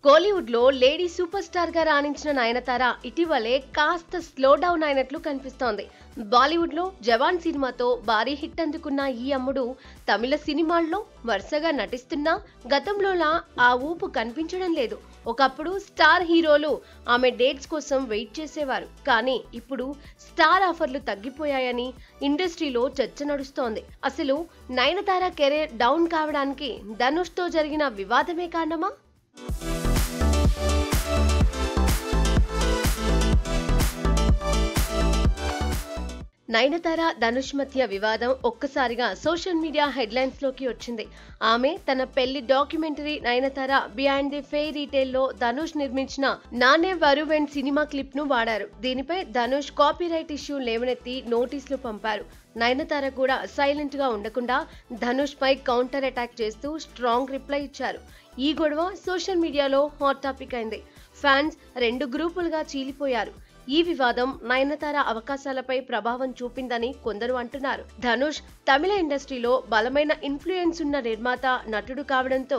కోలీవుడ్ లో lady super star గా రాణించిన నయనతార ఇటీవలే కాస్త స్లో డౌన్ అయినట్లు కనిపిస్తోంది. బాలీవుడ్ లో జవాన్ సినిమాతో భారీ హిట్ అందుకున్న ఈ అమ్ముడు తమిళ సినిమాల్లో వరుసగా నటిస్తున్నా గతంలోలా ఆ ఊపు కనిపించడం లేదు. ఒకప్పుడు స్టార్ హీరోలు ఆమె డేట్స్ కోసం వెయిట్ చేసేవారు, కానీ ఇప్పుడు స్టార్ ఆఫర్లు తగ్గిపోయాయని ఇండస్ట్రీలో చర్చ నడుస్తోంది. అసలు నయనతార కెరీర్ డౌన్ కావడానికి ధనుష్ తో జరిగిన వివాదమే కారణమా? నయనతార ధనుష్ మధ్య వివాదం ఒక్కసారిగా సోషల్ మీడియా హెడ్లైన్స్ లోకి వచ్చింది. ఆమె తన పెళ్లి documentary Nayanthara behind the fairy tale లో ధనుష్ నిర్మించిన నానే వరువెన్ సినిమా క్లిప్ ను వాడారు. దీనిపై ధనుష్ కాపీరైట్ ఇష్యూ లేవనెత్తి నోటీసులు పంపారు. నయనతార కూడా సైలెంట్ గా ఉండకుండా ధనుష్ పై కౌంటర్ అటాక్ చేస్తూ స్ట్రాంగ్ రిప్లై ఇచ్చారు. ఈ గొడవ సోషల్ మీడియాలో హాట్ టాపిక్ అయింది. ఫ్యాన్స్ రెండు గ్రూపులుగా చీలిపోయారు. ఈ వివాదం నయనతార అవకాశాలపై ప్రభావం చూపిందని కొందరు అంటున్నారు. ధనుష్ తమిళ ఇండస్ట్రీలో బలమైన ఇన్ఫ్లుయెన్స్ ఉన్న నిర్మాత, నటుడు కావడంతో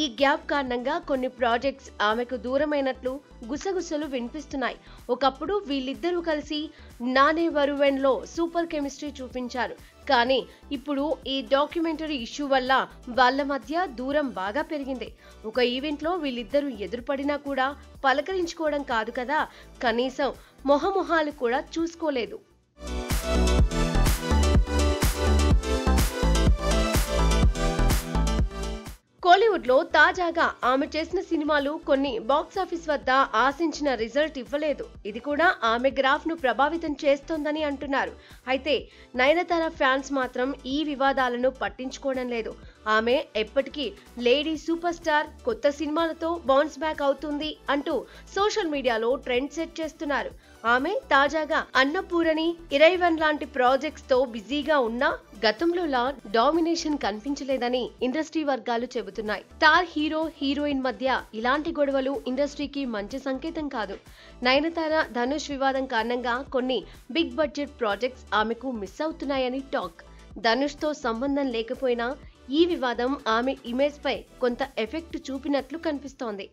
ఈ గ్యాప్ కారణంగా కొన్ని ప్రాజెక్ట్స్ ఆమెకు దూరమైనట్లు గుసగుసలు వినిపిస్తున్నాయి. ఒకప్పుడు వీళ్ళిద్దరూ కలిసి నానే వరువెన్ లో సూపర్ కెమిస్ట్రీ చూపించారు. కానీ ఇప్పుడు ఈ డాక్యుమెంటరీ ఇష్యూ వల్ల వాళ్ళ మధ్య దూరం బాగా పెరిగింది. ఒక ఈవెంట్ లో వీళ్ళిద్దరూ ఎదురుపడినా కూడా పలకరించుకోవడం కాదు కదా, కనీసం మొహమొహాలు కూడా చూసుకోలేదు. కోలీవుడ్ లో తాజాగా ఆమె చేసిన సినిమాలు కొన్ని బాక్సాఫీస్ వద్ద ఆశించిన రిజల్ట్ ఇవ్వలేదు. ఇది కూడా ఆమె గ్రాఫ్ ను ప్రభావితం చేస్తోందని అంటున్నారు. అయితే నయనతార ఫ్యాన్స్ మాత్రం ఈ వివాదాలను పట్టించుకోవడం లేదు. ఆమె ఎప్పటికీ లేడీ సూపర్ స్టార్, కొత్త సినిమాలతో బౌన్స్ బ్యాక్ అవుతుంది అంటూ సోషల్ మీడియాలో ట్రెండ్ సెట్ చేస్తున్నారు. ఆమె తాజాగా అన్నపూరణి, ఇరైవన్ లాంటి ప్రాజెక్ట్స్ తో బిజీగా ఉన్నా గతంలోలా డామినేషన్ కనిపించలేదని ఇండస్ట్రీ వర్గాలు చెబుతున్నాయి. స్టార్ హీరో, హీరోయిన్ మధ్య ఇలాంటి గొడవలు ఇండస్ట్రీకి మంచి సంకేతం కాదు. నయనతార ధనుష్ వివాదం కారణంగా కొన్ని బిగ్ బడ్జెట్ ప్రాజెక్ట్స్ ఆమెకు మిస్ అవుతున్నాయని టాక్. ధనుష్ తో సంబంధం లేకపోయినా ఈ వివాదం ఆమె ఇమేజ్ పై కొంత ఎఫెక్ట్ చూపినట్లు కనిపిస్తోంది.